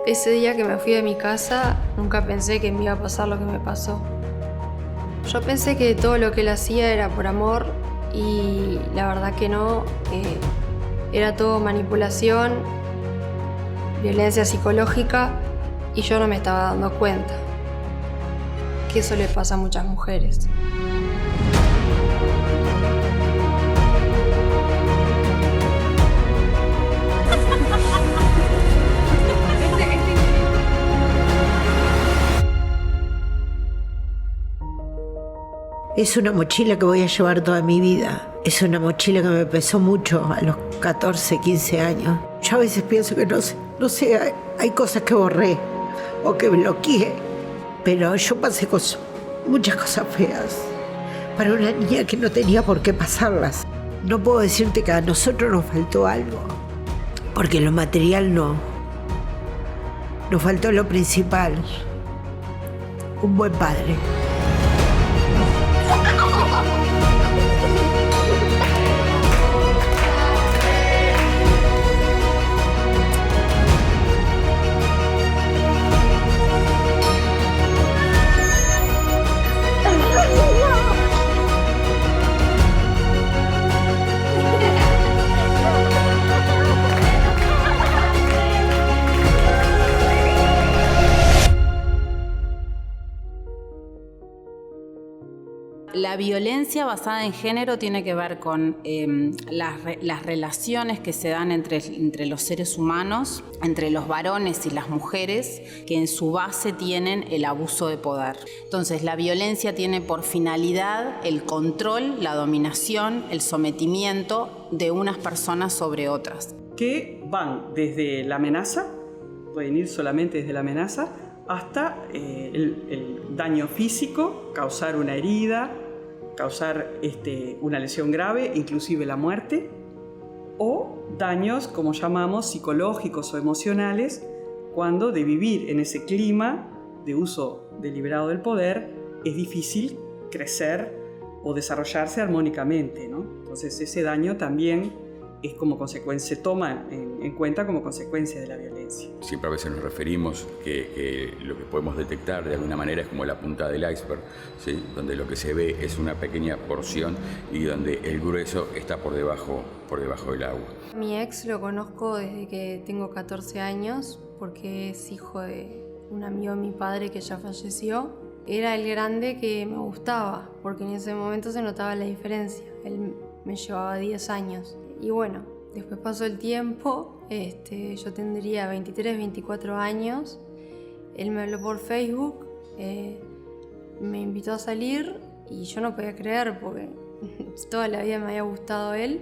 Ese día que me fui de mi casa, nunca pensé que me iba a pasar lo que me pasó. Yo pensé que todo lo que él hacía era por amor y la verdad que no, era todo manipulación, violencia psicológica y yo no me estaba dando cuenta. Que eso le pasa a muchas mujeres. Es una mochila que voy a llevar toda mi vida. Es una mochila que me pesó mucho a los 14, 15 años. Yo a veces pienso que no sé, hay cosas que borré o que bloqueé, pero yo pasé muchas cosas feas para una niña que no tenía por qué pasarlas. No puedo decirte que a nosotros nos faltó algo, porque lo material no. Nos faltó lo principal, un buen padre. La violencia basada en género tiene que ver con las relaciones que se dan entre los seres humanos, entre los varones y las mujeres, que en su base tienen el abuso de poder. Entonces, la violencia tiene por finalidad el control, la dominación, el sometimiento de unas personas sobre otras. Que van desde la amenaza, pueden ir solamente desde la amenaza, hasta el daño físico, causar una herida, causar una lesión grave, inclusive la muerte, o daños, como llamamos, psicológicos o emocionales, cuando de vivir en ese clima de uso deliberado del poder es difícil crecer o desarrollarse armónicamente, ¿no? Entonces ese daño también es como consecuencia, se toma en cuenta como consecuencia de la violencia. Siempre a veces nos referimos que lo que podemos detectar de alguna manera es como la punta del iceberg, ¿sí? Donde lo que se ve es una pequeña porción y donde el grueso está por debajo del agua. Mi ex lo conozco desde que tengo 14 años porque es hijo de un amigo de mi padre que ya falleció. Era el grande que me gustaba porque en ese momento se notaba la diferencia. Él me llevaba 10 años. Y bueno, después pasó el tiempo, yo tendría 23, 24 años, él me habló por Facebook, me invitó a salir y yo no podía creer porque toda la vida me había gustado él.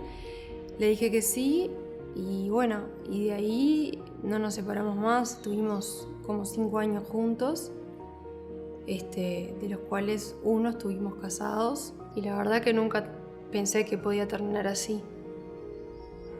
Le dije que sí y bueno, y de ahí no nos separamos más, tuvimos como 5 años juntos, de los cuales uno estuvimos casados y la verdad que nunca pensé que podía terminar así.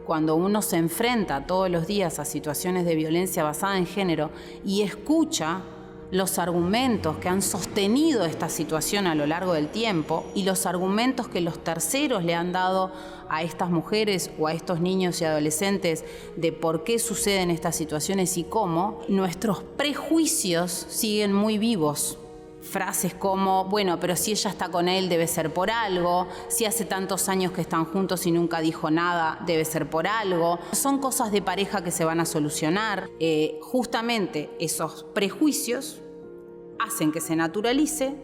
Cuando uno se enfrenta todos los días a situaciones de violencia basada en género y escucha los argumentos que han sostenido esta situación a lo largo del tiempo y los argumentos que los terceros le han dado a estas mujeres o a estos niños y adolescentes de por qué suceden estas situaciones y cómo, nuestros prejuicios siguen muy vivos. Frases como, bueno, pero si ella está con él debe ser por algo, si hace tantos años que están juntos y nunca dijo nada, debe ser por algo. Son cosas de pareja que se van a solucionar. Justamente esos prejuicios hacen que se naturalice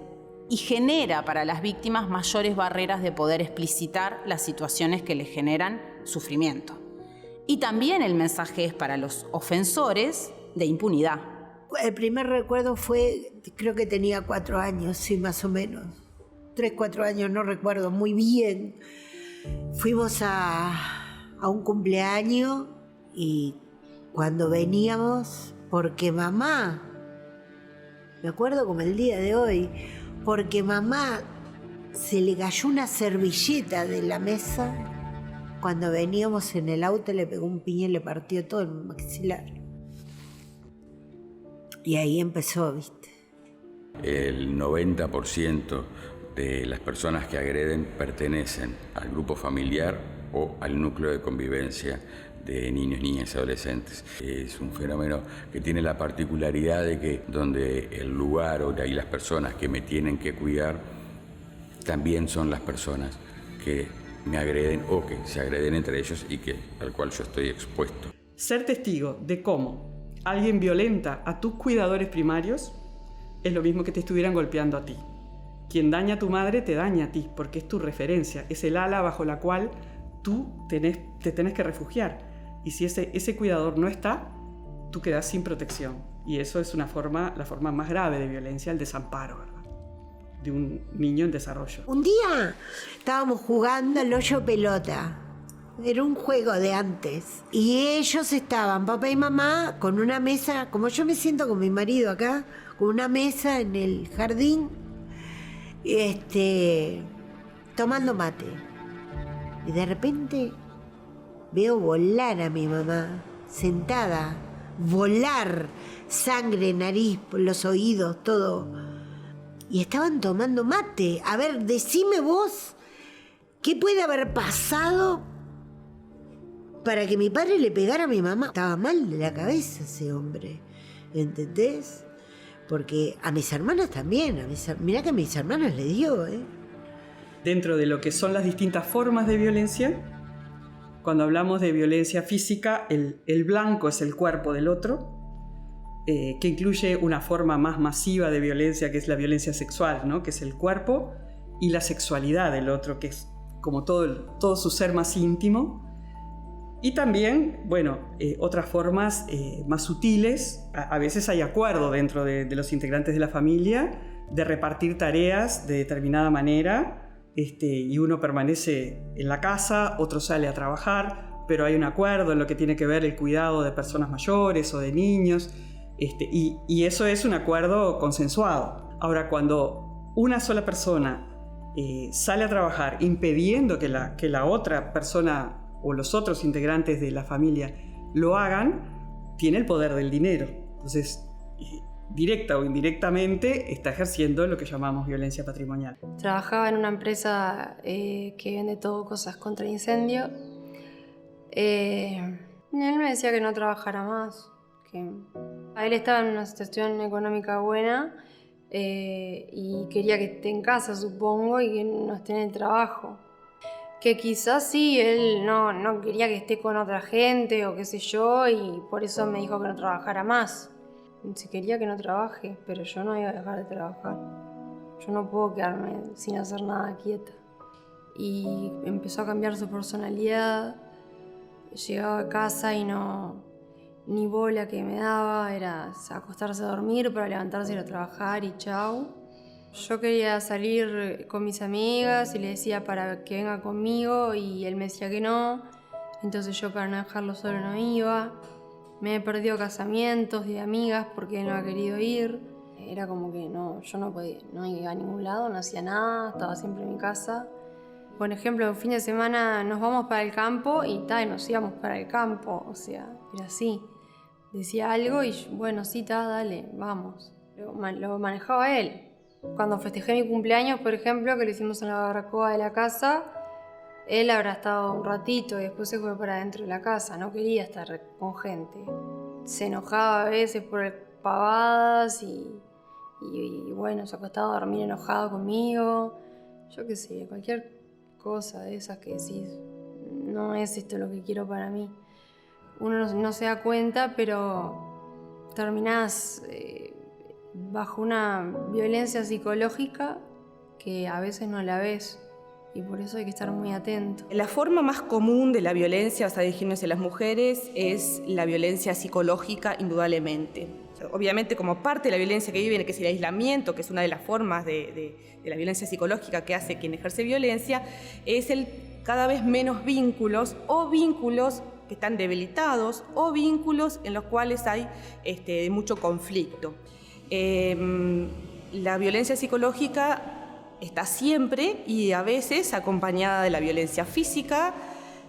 y genera para las víctimas mayores barreras de poder explicitar las situaciones que les generan sufrimiento. Y también el mensaje es para los ofensores de impunidad. El primer recuerdo fue, creo que tenía 4 años, sí, más o menos. 3, 4 años, no recuerdo muy bien. Fuimos a un cumpleaños y cuando veníamos, porque mamá, me acuerdo como el día de hoy, porque mamá se le cayó una servilleta de la mesa. Cuando veníamos en el auto le pegó un piñón y le partió todo el maxilar. Y ahí empezó, ¿viste? El 90% de las personas que agreden pertenecen al grupo familiar o al núcleo de convivencia de niños, niñas y adolescentes. Es un fenómeno que tiene la particularidad de que donde el lugar o ahí las personas que me tienen que cuidar también son las personas que me agreden o que se agreden entre ellos y al cual yo estoy expuesto. Ser testigo de cómo alguien violenta a tus cuidadores primarios es lo mismo que te estuvieran golpeando a ti. Quien daña a tu madre te daña a ti, porque es tu referencia, es el ala bajo la cual tú te tenés que refugiar. Y si ese cuidador no está, tú quedás sin protección. Y eso es la forma más grave de violencia, el desamparo, ¿verdad?, de un niño en desarrollo. Un día estábamos jugando al hoyo pelota. Era un juego de antes. Y ellos estaban, papá y mamá, con una mesa, como yo me siento con mi marido acá, con una mesa en el jardín, tomando mate. Y de repente veo volar a mi mamá, sentada, volar, sangre, nariz, por los oídos, todo. Y estaban tomando mate. A ver, decime vos, ¿qué puede haber pasado para que mi padre le pegara a mi mamá? Estaba mal de la cabeza ese hombre, ¿entendés? Porque a mis hermanas también, mirá que a mis hermanas le dio, Dentro de lo que son las distintas formas de violencia, cuando hablamos de violencia física, el blanco es el cuerpo del otro, que incluye una forma más masiva de violencia, que es la violencia sexual, ¿no?, que es el cuerpo y la sexualidad del otro, que es como todo su ser más íntimo. Y también, otras formas más sutiles. A veces hay acuerdo dentro de los integrantes de la familia de repartir tareas de determinada manera, y uno permanece en la casa, otro sale a trabajar, pero hay un acuerdo en lo que tiene que ver el cuidado de personas mayores o de niños, y eso es un acuerdo consensuado. Ahora, cuando una sola persona sale a trabajar impidiendo que la otra persona o los otros integrantes de la familia lo hagan, tiene el poder del dinero. Entonces, directa o indirectamente, está ejerciendo lo que llamamos violencia patrimonial. Trabajaba en una empresa que vende todo cosas contra incendio. Él me decía que no trabajara más. Que él estaba en una situación económica buena y quería que esté en casa, supongo, y que no esté en el trabajo. Que quizás sí, él no quería que esté con otra gente o qué sé yo, y por eso me dijo que no trabajara más. Si quería que no trabaje, pero yo no iba a dejar de trabajar. Yo no puedo quedarme sin hacer nada quieta. Y empezó a cambiar su personalidad. Llegaba a casa y ni bola que me daba, era acostarse a dormir para levantarse y ir a trabajar y chau. Yo quería salir con mis amigas y le decía para que venga conmigo y él me decía que no. Entonces yo, para no dejarlo solo, no iba. Me he perdido casamientos de amigas porque él no ha querido ir. Era como que yo no podía, no iba a ningún lado, no hacía nada, estaba siempre en mi casa. Por ejemplo, un fin de semana nos vamos para el campo y nos íbamos para el campo, o sea, era así. Decía algo y bueno, sí, dale, vamos. Lo manejaba él. Cuando festejé mi cumpleaños, por ejemplo, que lo hicimos en la barbacoa de la casa, él habrá estado un ratito y después se fue para adentro de la casa, no quería estar con gente. Se enojaba a veces por pavadas y bueno, se acostaba a dormir enojado conmigo. Yo qué sé, cualquier cosa de esas que decís, no es esto lo que quiero para mí. Uno no se da cuenta, pero terminás bajo una violencia psicológica que a veces no la ves. Y por eso hay que estar muy atento. La forma más común de la violencia basada en género hacia las mujeres es la violencia psicológica, indudablemente. Obviamente, como parte de la violencia que viven, que es el aislamiento, que es una de las formas de la violencia psicológica que hace quien ejerce violencia, es el cada vez menos vínculos o vínculos que están debilitados o vínculos en los cuales hay mucho conflicto. La violencia psicológica está siempre y a veces acompañada de la violencia física,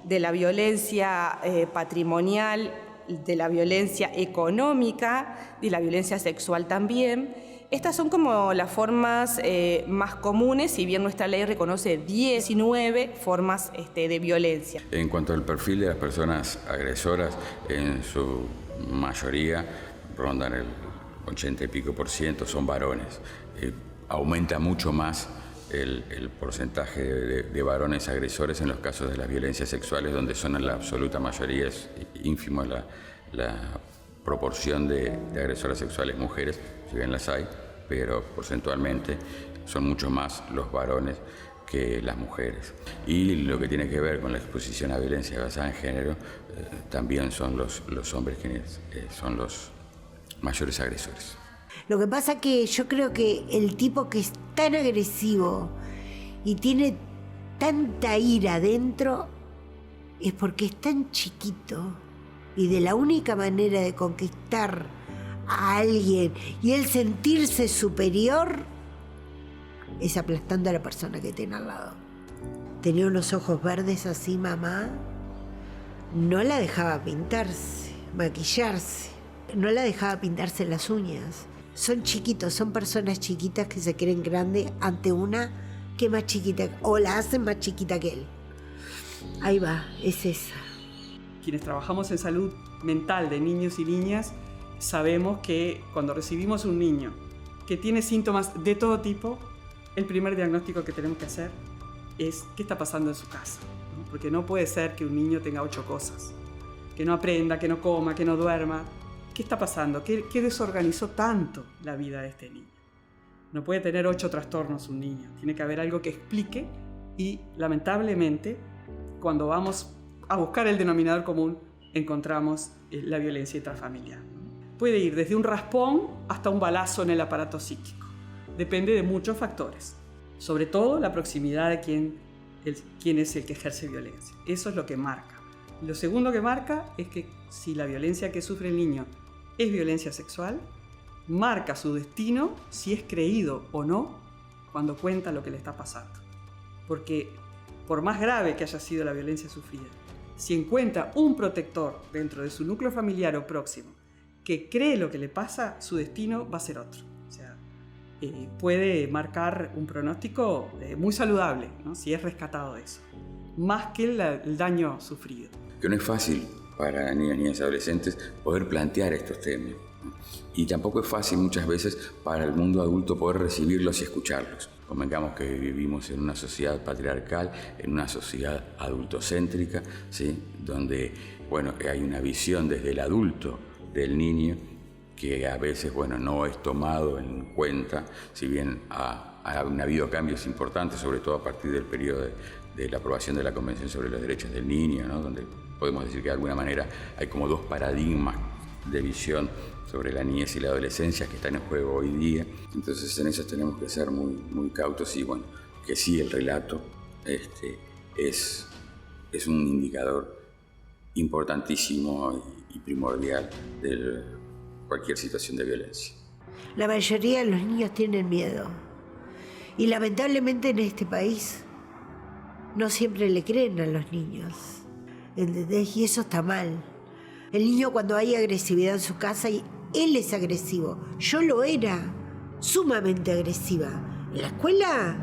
de la violencia patrimonial, de la violencia económica, de la violencia sexual también. Estas son como las formas más comunes, si bien nuestra ley reconoce 19 formas de violencia. En cuanto al perfil de las personas agresoras, en su mayoría rondan el 80 y pico %, son varones. Aumenta mucho más el porcentaje de varones agresores en los casos de las violencias sexuales, donde son en la absoluta mayoría, es ínfimo la proporción de agresoras sexuales mujeres, si bien las hay, pero porcentualmente son mucho más los varones que las mujeres. Y lo que tiene que ver con la exposición a violencia basada en género, también son los hombres quienes son los mayores agresores. Lo que pasa que yo creo que el tipo que es tan agresivo y tiene tanta ira dentro es porque es tan chiquito, y de la única manera de conquistar a alguien y él sentirse superior es aplastando a la persona que tiene al lado. Tenía unos ojos verdes así, mamá. No la dejaba pintarse, maquillarse. No la dejaba pintarse las uñas. Son chiquitos, son personas chiquitas que se creen grandes ante una que es más chiquita, o la hacen más chiquita que él. Ahí va, es esa. Quienes trabajamos en salud mental de niños y niñas sabemos que cuando recibimos un niño que tiene síntomas de todo tipo, el primer diagnóstico que tenemos que hacer es qué está pasando en su casa, ¿no? Porque no puede ser que un niño tenga 8 cosas, que no aprenda, que no coma, que no duerma. ¿Qué está pasando? ¿Qué desorganizó tanto la vida de este niño? No puede tener 8 trastornos un niño. Tiene que haber algo que explique y, lamentablemente, cuando vamos a buscar el denominador común, encontramos la violencia intrafamiliar. Puede ir desde un raspón hasta un balazo en el aparato psíquico. Depende de muchos factores. Sobre todo la proximidad de quién es el que ejerce violencia. Eso es lo que marca. Lo segundo que marca es que si la violencia que sufre el niño es violencia sexual, marca su destino si es creído o no cuando cuenta lo que le está pasando. Porque por más grave que haya sido la violencia sufrida, si encuentra un protector dentro de su núcleo familiar o próximo que cree lo que le pasa, su destino va a ser otro. O sea, puede marcar un pronóstico muy saludable, ¿no? Si es rescatado de eso, más que el daño sufrido. Que no es fácil para niños y adolescentes poder plantear estos temas, ¿no? Y tampoco es fácil muchas veces para el mundo adulto poder recibirlos y escucharlos. Convengamos que vivimos en una sociedad patriarcal, en una sociedad adultocéntrica, ¿sí? Donde hay una visión desde el adulto del niño que a veces no es tomado en cuenta, si bien han habido cambios importantes, sobre todo a partir del periodo de la aprobación de la Convención sobre los Derechos del Niño, ¿no? Donde podemos decir que de alguna manera hay como 2 paradigmas de visión sobre la niñez y la adolescencia que están en juego hoy día. Entonces en eso tenemos que ser muy, muy cautos y que sí, el relato es un indicador importantísimo y primordial de cualquier situación de violencia. La mayoría de los niños tienen miedo y lamentablemente en este país no siempre le creen a los niños, ¿entendés? Y eso está mal. El niño, cuando hay agresividad en su casa, y él es agresivo. Yo lo era, sumamente agresiva. En la escuela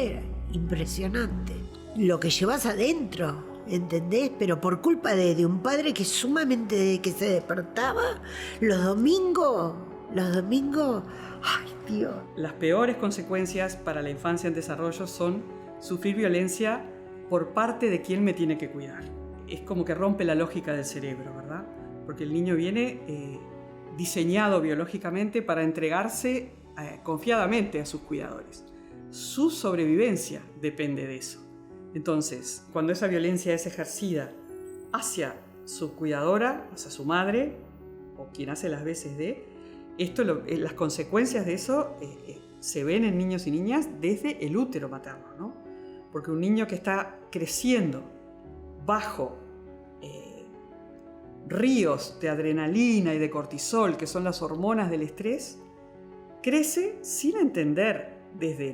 era impresionante. Lo que llevas adentro, ¿entendés? Pero por culpa de un padre que sumamente que se despertaba los domingos, ay Dios. Las peores consecuencias para la infancia en desarrollo son sufrir violencia por parte de quien me tiene que cuidar. Es como que rompe la lógica del cerebro, ¿verdad? Porque el niño viene diseñado biológicamente para entregarse confiadamente a sus cuidadores. Su sobrevivencia depende de eso. Entonces, cuando esa violencia es ejercida hacia su cuidadora, hacia su madre, o quien hace las veces de, las consecuencias de eso se ven en niños y niñas desde el útero materno, ¿no? Porque un niño que está creciendo bajo ríos de adrenalina y de cortisol, que son las hormonas del estrés, crece sin entender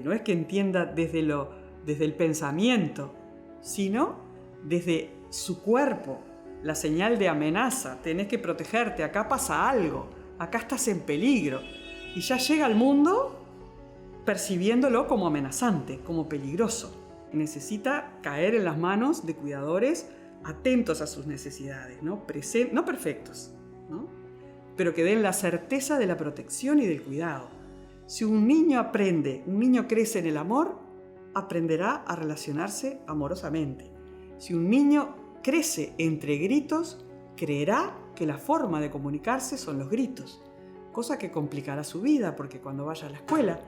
no es que entienda desde el pensamiento, sino desde su cuerpo, la señal de amenaza. Tenés que protegerte, acá pasa algo, acá estás en peligro. y ya llega al mundo percibiéndolo como amenazante, como peligroso. Necesita caer en las manos de cuidadores atentos a sus necesidades, ¿no? No perfectos, ¿no? Pero que den la certeza de la protección y del cuidado. Si un niño crece en el amor, aprenderá a relacionarse amorosamente. Si un niño crece entre gritos, creerá que la forma de comunicarse son los gritos, cosa que complicará su vida, porque cuando vaya a la escuela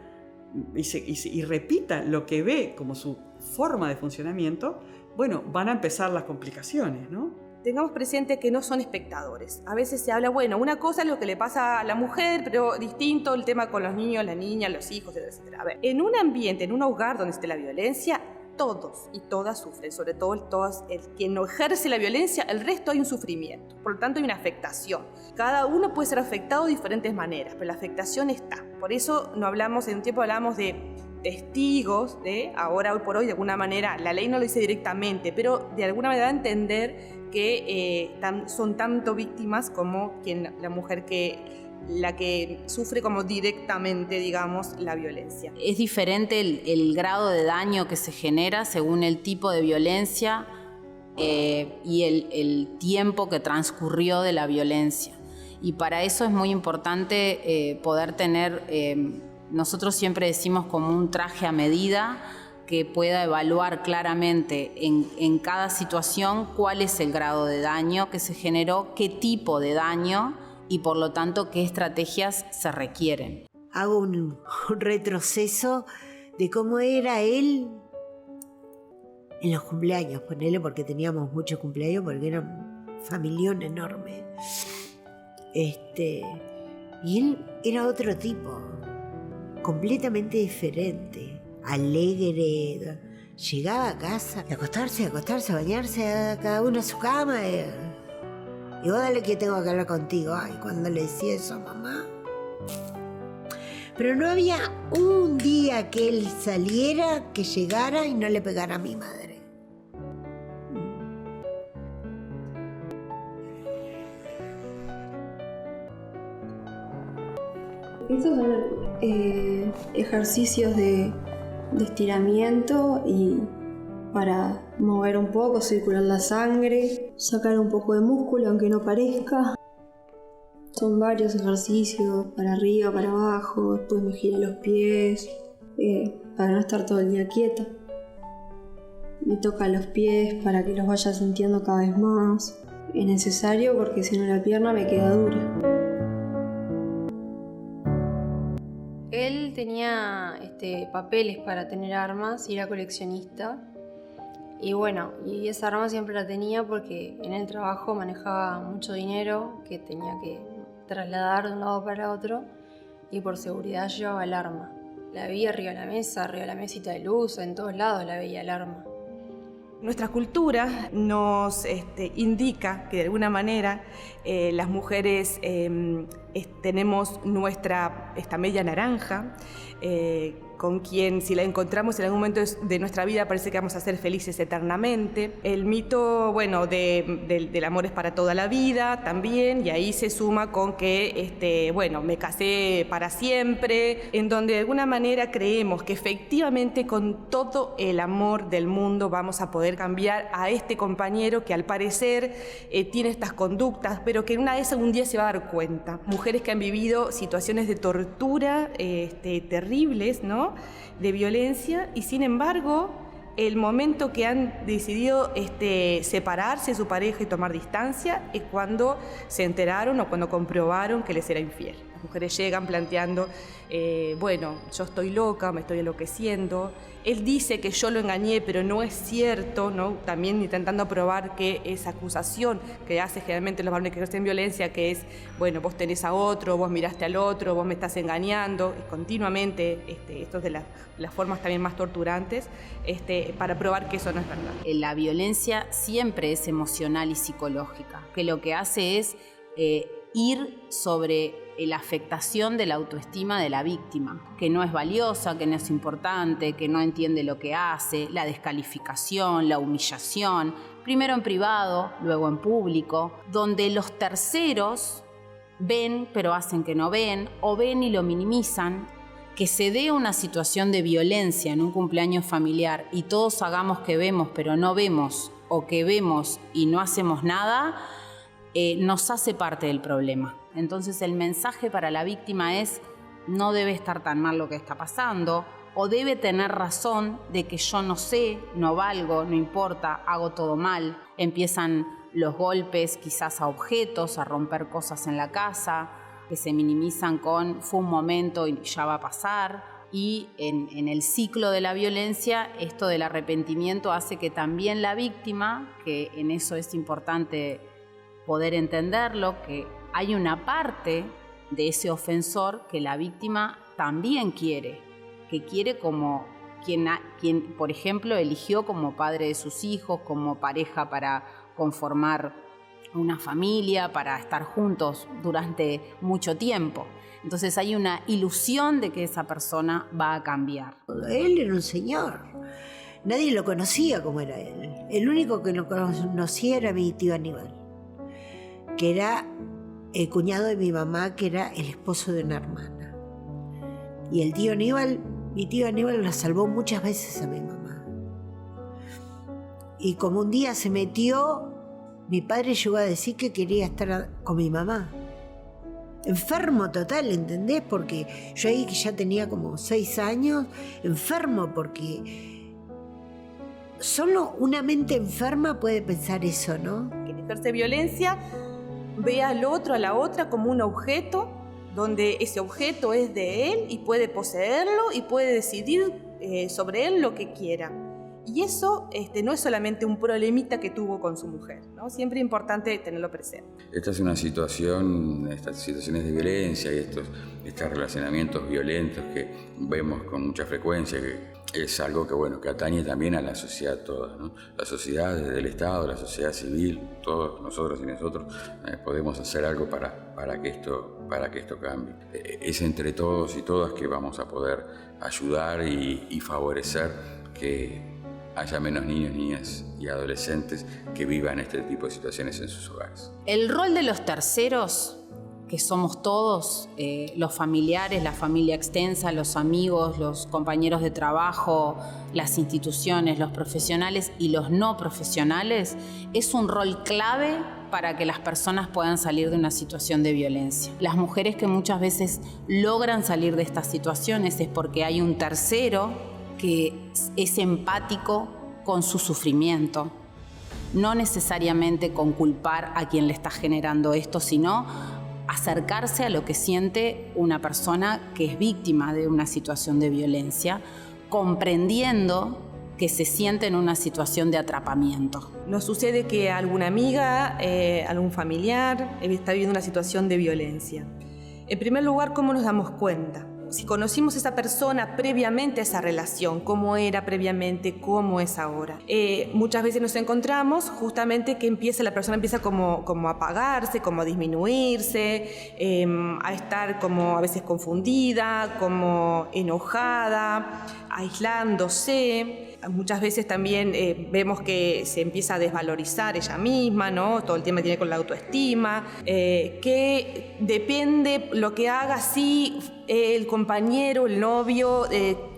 y repita lo que ve como su forma de funcionamiento, bueno, van a empezar las complicaciones, ¿no? Tengamos presente que no son espectadores. A veces se habla, bueno, una cosa es lo que le pasa a la mujer, pero distinto el tema con los niños, la niña, los hijos, etc. A ver, en un ambiente, en un hogar donde esté la violencia, todos y todas sufren, sobre todo el quien no ejerce la violencia, el resto hay un sufrimiento, por lo tanto hay una afectación. Cada uno puede ser afectado de diferentes maneras, pero la afectación está. Por eso no hablamos, en un tiempo hablamos de testigos, ahora hoy por hoy de alguna manera, la ley no lo dice directamente, pero de alguna manera entender que son tanto víctimas como la mujer la que sufre como directamente, digamos, la violencia. Es diferente el grado de daño que se genera según el tipo de violencia y el tiempo que transcurrió de la violencia. Y para eso es muy importante poder tener, nosotros siempre decimos como un traje a medida, que pueda evaluar claramente en cada situación cuál es el grado de daño que se generó, qué tipo de daño y por lo tanto qué estrategias se requieren. Hago un retroceso de cómo era él en los cumpleaños, ponele, porque teníamos muchos cumpleaños, porque era un familión enorme. Y él era otro tipo, completamente diferente. Alegre, llegaba a casa, a acostarse, bañarse, cada uno a su cama. Y vos dale que tengo que hablar contigo. Ay, cuando le decía eso a mamá. Pero no había un día que él saliera, que llegara y no le pegara a mi madre. Estos son ejercicios de estiramiento y para mover un poco, circular la sangre, sacar un poco de músculo aunque no parezca. Son varios ejercicios, para arriba, para abajo, después me giré los pies, para no estar todo el día quieta. Me toca los pies para que los vaya sintiendo cada vez más. Es necesario porque si no la pierna me queda dura. Él tenía papeles para tener armas y era coleccionista. Y bueno, y esa arma siempre la tenía porque en el trabajo manejaba mucho dinero que tenía que trasladar de un lado para otro y por seguridad llevaba el arma. La veía arriba de la mesa, arriba de la mesita de luz, en todos lados la veía el arma. Nuestra cultura nos indica que de alguna manera las mujeres tenemos esta media naranja, con quien si la encontramos en algún momento de nuestra vida parece que vamos a ser felices eternamente. El mito, bueno, del amor es para toda la vida también, y ahí se suma con que, bueno, me casé para siempre, en donde de alguna manera creemos que efectivamente con todo el amor del mundo vamos a poder cambiar a este compañero que al parecer tiene estas conductas, pero que una vez algún día se va a dar cuenta. Mujeres que han vivido situaciones de tortura terribles, ¿no?, de violencia, y sin embargo el momento que han decidido separarse de su pareja y tomar distancia es cuando se enteraron o cuando comprobaron que les era infiel. Las mujeres llegan planteando, bueno, yo estoy loca, me estoy enloqueciendo, él dice que yo lo engañé, pero no es cierto, ¿no? También intentando probar que esa acusación que hace generalmente los varones que ejercen violencia, que es, bueno, vos tenés a otro, vos miraste al otro, vos me estás engañando, y continuamente, esto es de las formas también más torturantes, para probar que eso no es verdad. La violencia siempre es emocional y psicológica, que lo que hace es ir sobre la afectación de la autoestima de la víctima, que no es valiosa, que no es importante, que no entiende lo que hace, la descalificación, la humillación, primero en privado, luego en público, donde los terceros ven pero hacen que no ven, o ven y lo minimizan. Que se dé una situación de violencia en un cumpleaños familiar y todos hagamos que vemos pero no vemos, o que vemos y no hacemos nada, nos hace parte del problema. Entonces el mensaje para la víctima es: no debe estar tan mal lo que está pasando, o debe tener razón de que yo no sé, no valgo, no importa, hago todo mal. Empiezan los golpes quizás a objetos, a romper cosas en la casa, que se minimizan con fue un momento y ya va a pasar. Y en el ciclo de la violencia, esto del arrepentimiento hace que también la víctima, que en eso es importante poder entenderlo, que hay una parte de ese ofensor que la víctima también quiere, que quiere como quien, por ejemplo, eligió como padre de sus hijos, como pareja para conformar una familia, para estar juntos durante mucho tiempo. Entonces hay una ilusión de que esa persona va a cambiar. Él era un señor. Nadie lo conocía como era él. El único que lo conocía era mi tío Aníbal, que era el cuñado de mi mamá, que era el esposo de una hermana. Y el tío Aníbal, mi tío Aníbal la salvó muchas veces a mi mamá. Y como un día se metió, mi padre llegó a decir que quería estar con mi mamá. Enfermo total, ¿entendés? Porque yo ahí que ya tenía como 6 años, enfermo, porque solo una mente enferma puede pensar eso, ¿no? Quien ejerce violencia ve al otro, a la otra, como un objeto, donde ese objeto es de él y puede poseerlo y puede decidir sobre él lo que quiera. Y eso no es solamente un problemita que tuvo con su mujer, ¿no? Siempre es importante tenerlo presente. Esta es una situación, estas situaciones de violencia y estos relacionamientos violentos que vemos con mucha frecuencia, que es algo que, bueno, que atañe también a la sociedad toda, ¿no? La sociedad, desde el Estado, la sociedad civil, todos nosotros y nosotros podemos hacer algo para que esto cambie. Es entre todos y todas que vamos a poder ayudar y favorecer que haya menos niños, niñas y adolescentes que vivan este tipo de situaciones en sus hogares. El rol de los terceros, que somos todos, los familiares, la familia extensa, los amigos, los compañeros de trabajo, las instituciones, los profesionales y los no profesionales, es un rol clave para que las personas puedan salir de una situación de violencia. Las mujeres que muchas veces logran salir de estas situaciones es porque hay un tercero que es empático con su sufrimiento, no necesariamente con culpar a quien le está generando esto, sino acercarse a lo que siente una persona que es víctima de una situación de violencia, comprendiendo que se siente en una situación de atrapamiento. Nos sucede que alguna amiga, algún familiar está viviendo una situación de violencia. En primer lugar, ¿cómo nos damos cuenta? Si conocimos a esa persona previamente a esa relación, cómo era previamente, cómo es ahora. Muchas veces nos encontramos justamente que la persona empieza como a apagarse, como a disminuirse, a estar como a veces confundida, como enojada, aislándose. Muchas veces también vemos que se empieza a desvalorizar ella misma, ¿no? Todo el tema que tiene con la autoestima, que depende lo que haga, si el compañero, el novio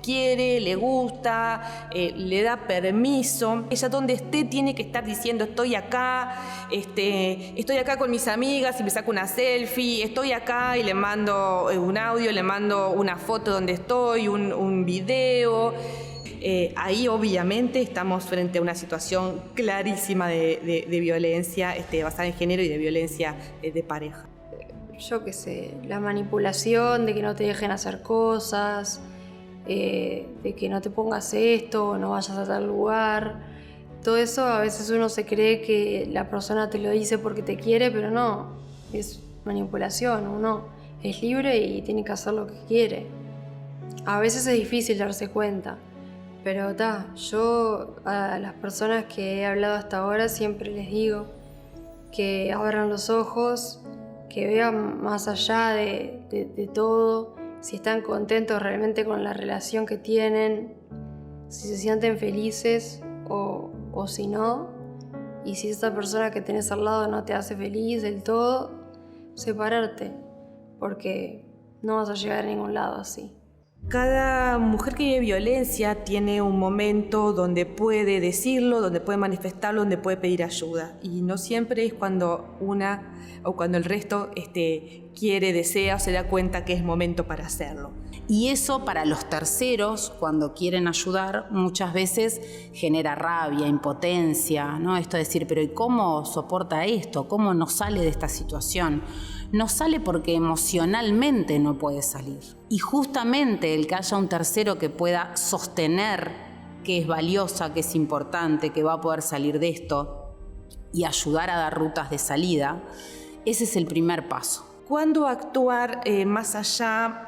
quiere, le gusta, le da permiso. Ella donde esté tiene que estar diciendo: estoy acá con mis amigas y me saco una selfie, estoy acá y le mando un audio, le mando una foto donde estoy, un video. Ahí obviamente estamos frente a una situación clarísima de violencia basada en género y de violencia de pareja. Yo qué sé, la manipulación, de que no te dejen hacer cosas, de que no te pongas esto, no vayas a tal lugar. Todo eso a veces uno se cree que la persona te lo dice porque te quiere, pero no, es manipulación. Uno es libre y tiene que hacer lo que quiere. A veces es difícil darse cuenta. Pero yo a las personas que he hablado hasta ahora siempre les digo que abran los ojos, que vean más allá de todo, si están contentos realmente con la relación que tienen, si se sienten felices o si no, y si esa persona que tenés al lado no te hace feliz del todo, separarte, porque no vas a llegar a ningún lado así. Cada mujer que vive violencia tiene un momento donde puede decirlo, donde puede manifestarlo, donde puede pedir ayuda. Y no siempre es cuando una o cuando el resto quiere, desea o se da cuenta que es momento para hacerlo. Y eso para los terceros, cuando quieren ayudar, muchas veces genera rabia, impotencia, ¿no? Esto de decir, pero ¿y cómo soporta esto? ¿Cómo no sale de esta situación? No sale porque emocionalmente no puede salir. Y justamente el que haya un tercero que pueda sostener que es valiosa, que es importante, que va a poder salir de esto y ayudar a dar rutas de salida, ese es el primer paso. ¿Cuándo actuar más allá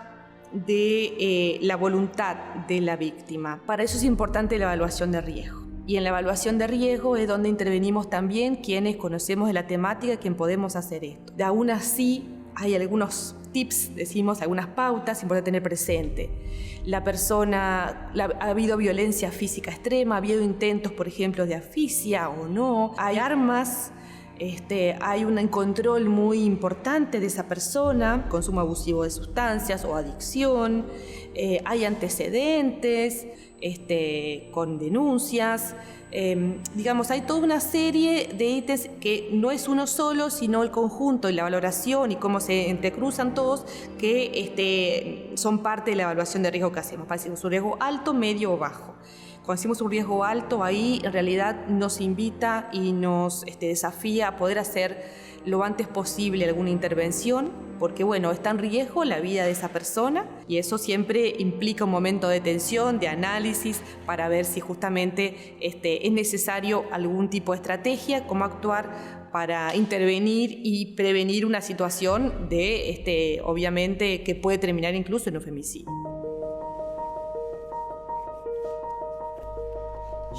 de la voluntad de la víctima? Para eso es importante la evaluación de riesgo. Y en la evaluación de riesgo es donde intervenimos también quienes conocemos de la temática, quien podemos hacer esto. De aún así, hay algunos tips, decimos, algunas pautas importantes tener presente. Ha habido violencia física extrema, ha habido intentos, por ejemplo, de asfixia o no. Hay armas, hay un control muy importante de esa persona, consumo abusivo de sustancias o adicción, hay antecedentes con denuncias. Hay toda una serie de ítems que no es uno solo, sino el conjunto y la valoración y cómo se entrecruzan todos, que son parte de la evaluación de riesgo que hacemos. Para decir, un riesgo alto, medio o bajo. Cuando decimos un riesgo alto, ahí en realidad nos invita y nos desafía a poder hacer lo antes posible alguna intervención, porque está en riesgo la vida de esa persona y eso siempre implica un momento de tensión, de análisis, para ver si justamente es necesario algún tipo de estrategia, cómo actuar para intervenir y prevenir una situación de, obviamente, que puede terminar incluso en un femicidio.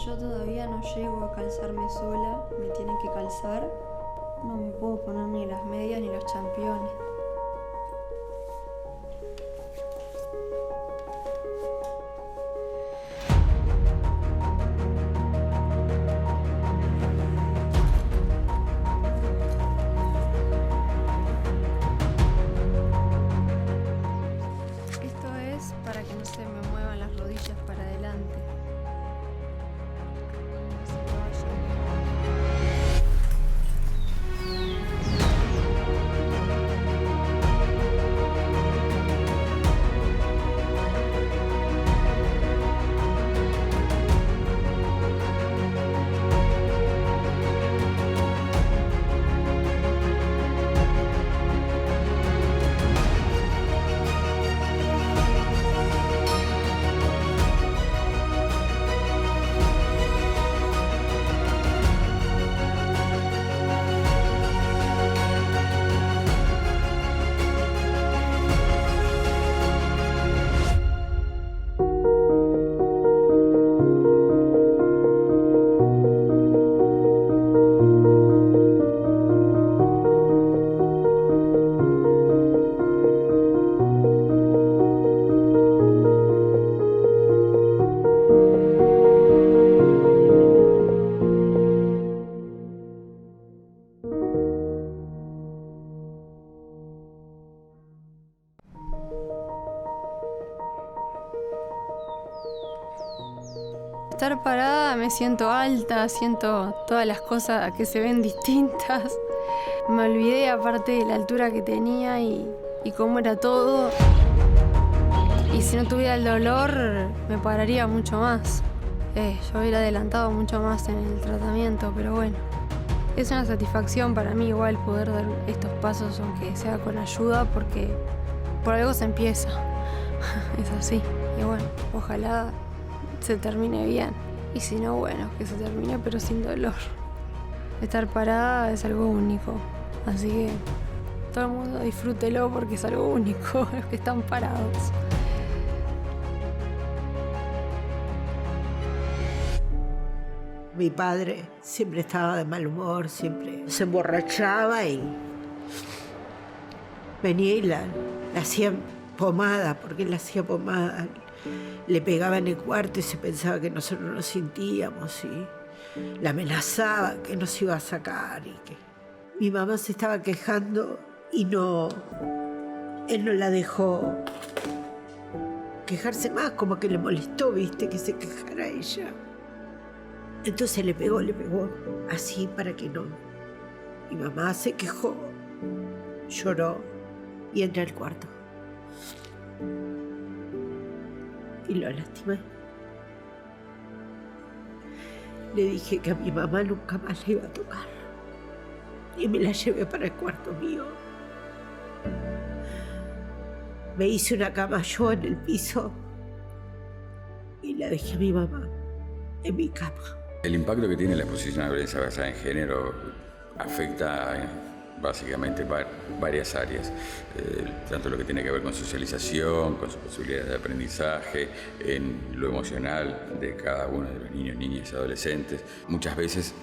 Yo todavía no llego a calzarme sola, me tienen que calzar. No me puedo poner ni las medias ni los championes. Esto es para que no se me muevan las rodillas para adelante. Estar parada me siento alta, siento todas las cosas que se ven distintas. Me olvidé aparte de la altura que tenía y cómo era todo. Y si no tuviera el dolor, me pararía mucho más. Yo hubiera adelantado mucho más en el tratamiento, pero bueno. Es una satisfacción para mí igual poder dar estos pasos, aunque sea con ayuda, porque por algo se empieza. Es así. Y bueno, ojalá se termine bien. Y si no, bueno, que se termine pero sin dolor. Estar parada es algo único. Así que todo el mundo disfrútelo porque es algo único, los que están parados. Mi padre siempre estaba de mal humor, siempre se emborrachaba y venía y la hacía pomada, porque él hacía pomada. Le pegaba en el cuarto y se pensaba que nosotros nos sentíamos y la amenazaba que nos iba a sacar. Y que mi mamá se estaba quejando Y él no la dejó quejarse más, como que le molestó, viste, que se quejara ella. Entonces le pegó, así para que no. Mi mamá se quejó, lloró y entré al cuarto. Y lo lastimé. Le dije que a mi mamá nunca más la iba a tocar. Y me la llevé para el cuarto mío. Me hice una cama yo en el piso y la dejé a mi mamá en mi cama. El impacto que tiene la exposición a la violencia basada en género afecta básicamente varias áreas, tanto lo que tiene que ver con socialización, con sus posibilidades de aprendizaje, en lo emocional de cada uno de los niños, niñas y adolescentes. Muchas veces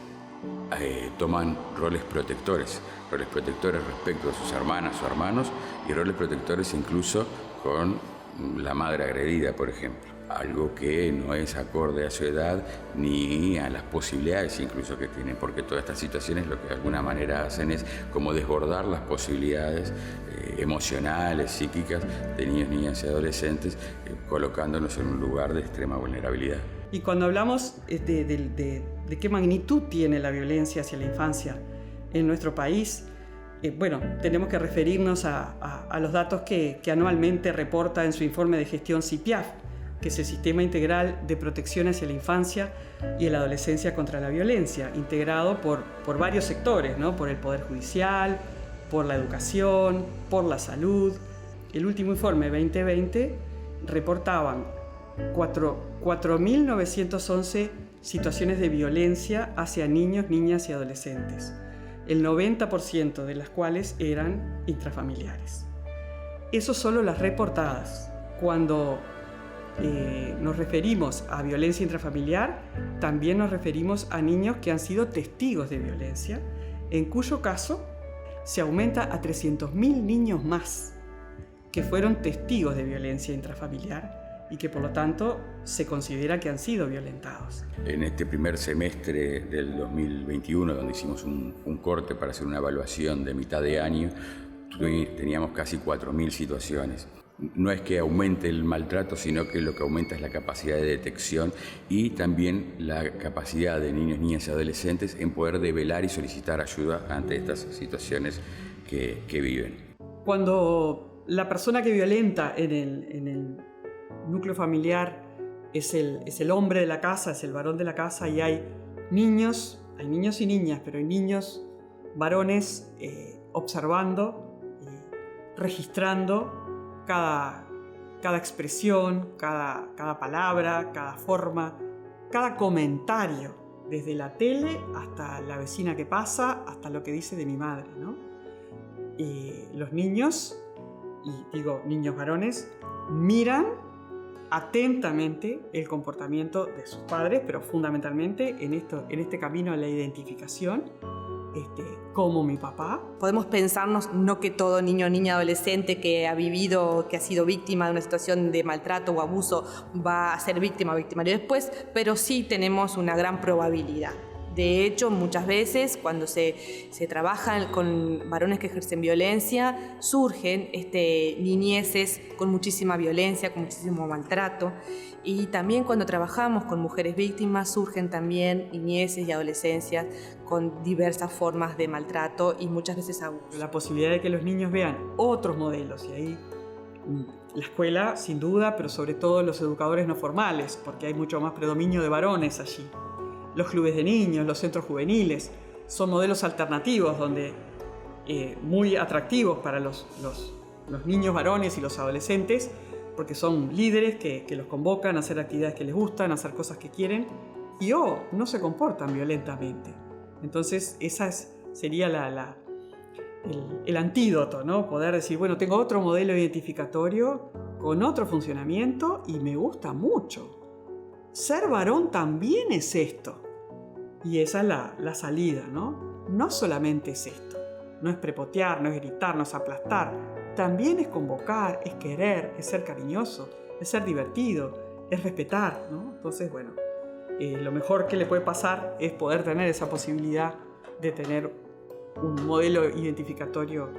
toman roles protectores respecto de sus hermanas o hermanos y roles protectores incluso con la madre agredida, por ejemplo. Algo que no es acorde a su edad ni a las posibilidades incluso que tienen, porque todas estas situaciones lo que de alguna manera hacen es como desbordar las posibilidades emocionales, psíquicas de niños, niñas y adolescentes, colocándonos en un lugar de extrema vulnerabilidad. Y cuando hablamos de qué magnitud tiene la violencia hacia la infancia en nuestro país, tenemos que referirnos a los datos que anualmente reporta en su informe de gestión CIPIAF, que es el Sistema Integral de Protección hacia la Infancia y la Adolescencia contra la Violencia, integrado por varios sectores, ¿no? Por el Poder Judicial, por la educación, por la salud. El último informe 2020 reportaban 4.911 situaciones de violencia hacia niños, niñas y adolescentes, el 90% de las cuales eran intrafamiliares. Eso solo las reportadas. Cuando nos referimos a violencia intrafamiliar, también nos referimos a niños que han sido testigos de violencia, en cuyo caso se aumenta a 300.000 niños más que fueron testigos de violencia intrafamiliar y que por lo tanto se considera que han sido violentados. En este primer semestre del 2021, donde hicimos un corte para hacer una evaluación de mitad de año, teníamos casi 4.000 situaciones. No es que aumente el maltrato, sino que lo que aumenta es la capacidad de detección y también la capacidad de niños, niñas y adolescentes en poder develar y solicitar ayuda ante estas situaciones que viven. Cuando la persona que violenta en el núcleo familiar es el hombre de la casa, es el varón de la casa, y hay niños y niñas, pero hay niños varones observando, registrando cada expresión, cada palabra, cada forma, cada comentario, desde la tele hasta la vecina que pasa, hasta lo que dice de mi madre, ¿no? Los niños, y digo niños varones, miran atentamente el comportamiento de sus padres, pero fundamentalmente en este camino a la identificación, como mi papá. Podemos pensarnos, no que todo niño, niña, adolescente que ha sido víctima de una situación de maltrato o abuso va a ser víctima o victimario después, pero sí tenemos una gran probabilidad. De hecho, muchas veces cuando se trabaja con varones que ejercen violencia, surgen niñeces con muchísima violencia, con muchísimo maltrato. Y también cuando trabajamos con mujeres víctimas, surgen también niñeces y adolescencias con diversas formas de maltrato y muchas veces abuso. La posibilidad de que los niños vean otros modelos, y ahí la escuela, sin duda, pero sobre todo los educadores no formales, porque hay mucho más predominio de varones allí. Los clubes de niños, los centros juveniles, son modelos alternativos donde muy atractivos para los niños varones y los adolescentes, porque son líderes que los convocan a hacer actividades que les gustan, a hacer cosas que quieren y no se comportan violentamente. Entonces esa sería el antídoto, ¿no? Poder decir, bueno, tengo otro modelo identificatorio con otro funcionamiento y me gusta mucho. Ser varón también es esto. Y esa es la salida, ¿no? No solamente es esto. No es prepotear, no es gritar, no es aplastar. También es convocar, es querer, es ser cariñoso, es ser divertido, es respetar, ¿no? Entonces, bueno, lo mejor que le puede pasar es poder tener esa posibilidad de tener un modelo identificatorio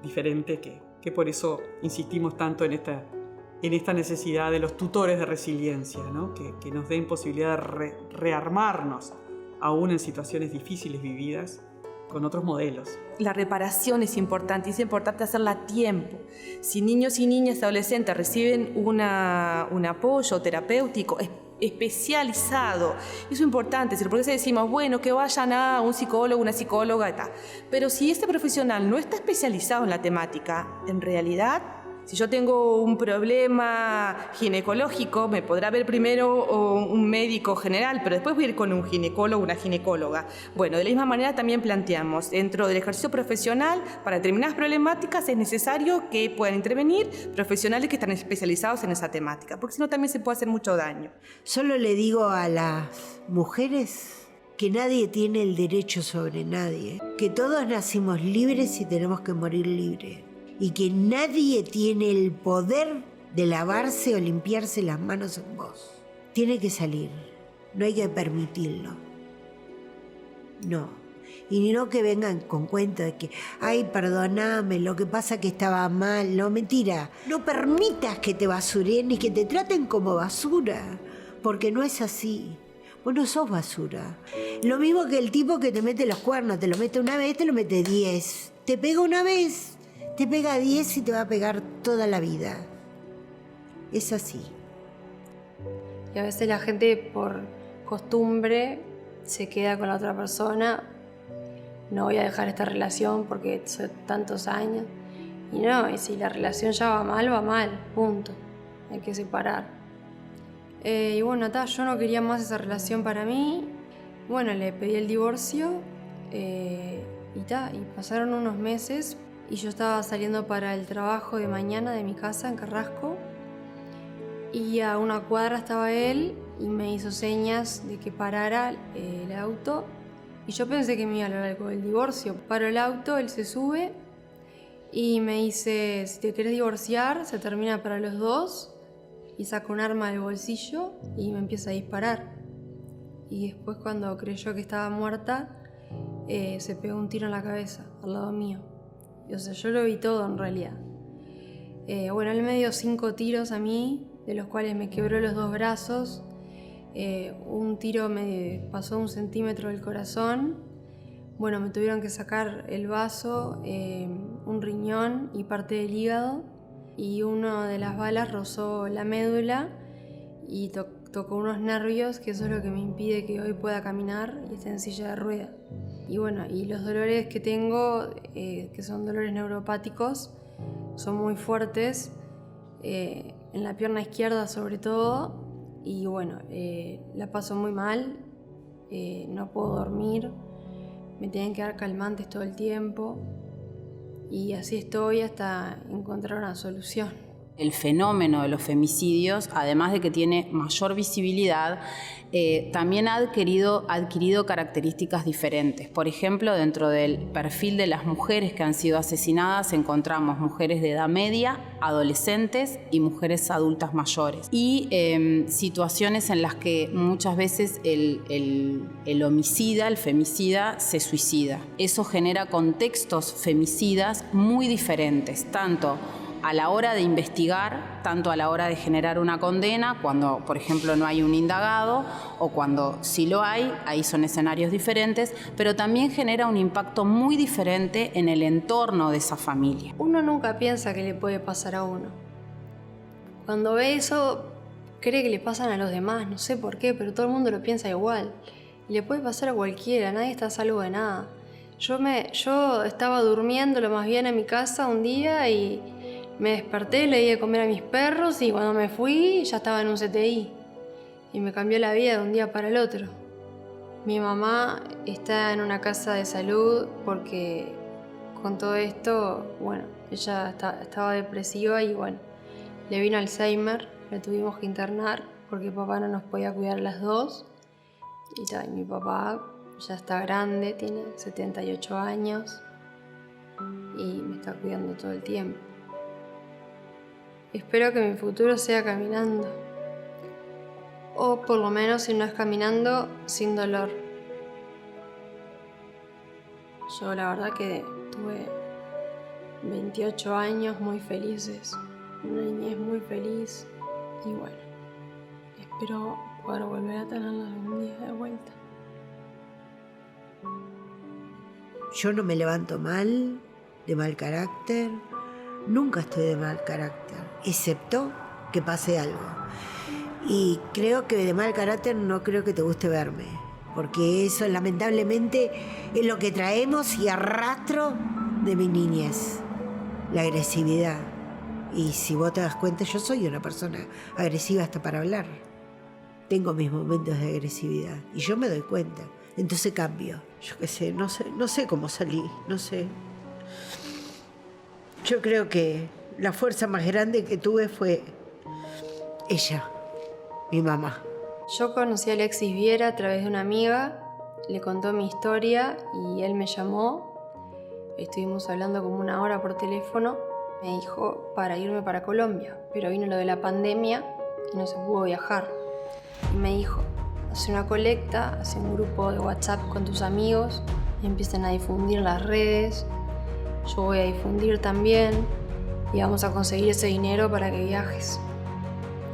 diferente, que por eso insistimos tanto en esta necesidad de los tutores de resiliencia, ¿no? Que nos den posibilidad de rearmarnos aún en situaciones difíciles vividas con otros modelos. La reparación es importante y es importante hacerla a tiempo. Si niños y niñas adolescentes reciben un apoyo terapéutico especializado, eso es importante, porque a veces decimos, bueno, que vayan a un psicólogo, una psicóloga y tal. Pero si este profesional no está especializado en la temática, en realidad, si yo tengo un problema ginecológico, me podrá ver primero un médico general, pero después voy a ir con un ginecólogo o una ginecóloga. Bueno, de la misma manera también planteamos, dentro del ejercicio profesional, para determinadas problemáticas es necesario que puedan intervenir profesionales que están especializados en esa temática, porque si no también se puede hacer mucho daño. Solo le digo a las mujeres que nadie tiene el derecho sobre nadie, que todos nacimos libres y tenemos que morir libres. Y que nadie tiene el poder de lavarse o limpiarse las manos en vos. Tiene que salir, no hay que permitirlo. No. Y no que vengan con cuento de que, ay, perdóname, lo que pasa que estaba mal. No, mentira. No permitas que te basuren ni que te traten como basura, porque no es así. Vos no sos basura. Lo mismo que el tipo que te mete los cuernos, te lo mete una vez, te lo mete 10. Te pega una vez, te pega 10 y te va a pegar toda la vida. Es así. Y a veces la gente por costumbre se queda con la otra persona. No voy a dejar esta relación porque son tantos años. Y no, y si la relación ya va mal, punto. Hay que separar. Y bueno, yo no quería más esa relación para mí. Bueno, le pedí el divorcio y pasaron unos meses. Y yo estaba saliendo para el trabajo de mañana de mi casa en Carrasco y a una cuadra estaba él y me hizo señas de que parara el auto y yo pensé que me iba a hablar algo del divorcio. Paro el auto, él se sube y me dice, si te querés divorciar se termina para los dos, y saca un arma del bolsillo y me empieza a disparar. Y después, cuando creyó que estaba muerta, se pegó un tiro en la cabeza al lado mío. O sea, yo lo vi todo en realidad. Bueno, él me dio 5 tiros a mí, de los cuales me quebró los 2 brazos. Un tiro me pasó 1 centímetro del corazón. Bueno, me tuvieron que sacar el vaso, un riñón y parte del hígado. Y una de las balas rozó la médula y tocó unos nervios, que eso es lo que me impide que hoy pueda caminar y esté en silla de ruedas. Y bueno, y los dolores que tengo, que son dolores neuropáticos, son muy fuertes, en la pierna izquierda sobre todo, y bueno, la paso muy mal, no puedo dormir, me tienen que dar calmantes todo el tiempo, y así estoy hasta encontrar una solución. El fenómeno de los femicidios, además de que tiene mayor visibilidad, también ha adquirido características diferentes. Por ejemplo, dentro del perfil de las mujeres que han sido asesinadas encontramos mujeres de edad media, adolescentes y mujeres adultas mayores. Y situaciones en las que muchas veces el homicida, el femicida, se suicida. Eso genera contextos femicidas muy diferentes, tanto a la hora de investigar, tanto a la hora de generar una condena, cuando, por ejemplo, no hay un indagado, o cuando sí lo hay, ahí son escenarios diferentes, pero también genera un impacto muy diferente en el entorno de esa familia. Uno nunca piensa que le puede pasar a uno. Cuando ve eso, cree que le pasan a los demás, no sé por qué, pero todo el mundo lo piensa igual. Le puede pasar a cualquiera, nadie está a salvo de nada. Yo estaba durmiendo lo más bien en mi casa un día y me desperté, le di de comer a mis perros y cuando me fui ya estaba en un CTI. Y me cambió la vida de un día para el otro. Mi mamá está en una casa de salud porque con todo esto, bueno, ella estaba depresiva y bueno, le vino Alzheimer, la tuvimos que internar porque papá no nos podía cuidar las dos. Y mi papá ya está grande, tiene 78 años y me está cuidando todo el tiempo. Espero que mi futuro sea caminando. O por lo menos, si no es caminando, sin dolor. Yo la verdad que tuve 28 años muy felices, una niñez muy feliz y bueno, espero poder volver a tenerla algún día de vuelta. Yo no me levanto mal, de mal carácter, nunca estoy de mal carácter, excepto que pase algo. Y creo que de mal carácter no creo que te guste verme, porque eso lamentablemente es lo que traemos y arrastro de mi niñez, la agresividad. Y si vos te das cuenta, yo soy una persona agresiva hasta para hablar. Tengo mis momentos de agresividad y yo me doy cuenta. Entonces cambio. Yo qué sé, no sé cómo salí, no sé. Yo creo que la fuerza más grande que tuve fue ella, mi mamá. Yo conocí a Alexis Viera a través de una amiga, le contó mi historia y él me llamó. Estuvimos hablando como 1 hora por teléfono. Me dijo para irme para Colombia, pero vino lo de la pandemia y no se pudo viajar. Y me dijo, hace una colecta, hace un grupo de WhatsApp con tus amigos y empiezan a difundir las redes. Yo voy a difundir también y vamos a conseguir ese dinero para que viajes.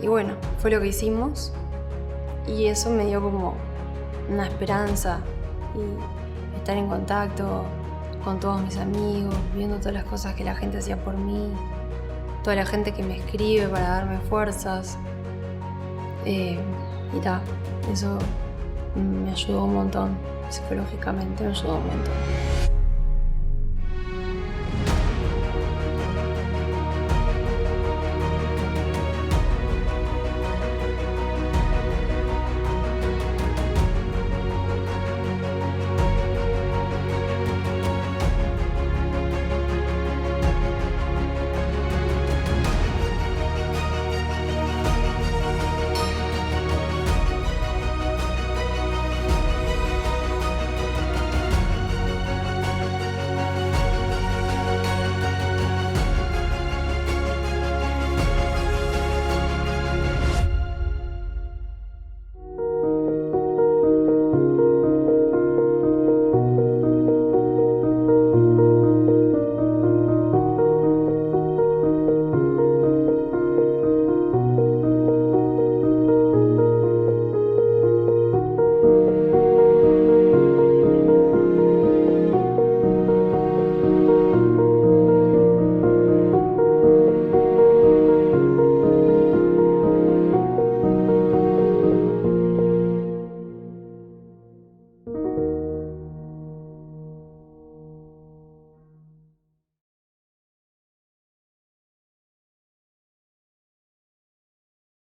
Y bueno, fue lo que hicimos y eso me dio como una esperanza y estar en contacto con todos mis amigos, viendo todas las cosas que la gente hacía por mí, toda la gente que me escribe para darme fuerzas. Y eso me ayudó un montón, psicológicamente me ayudó un montón.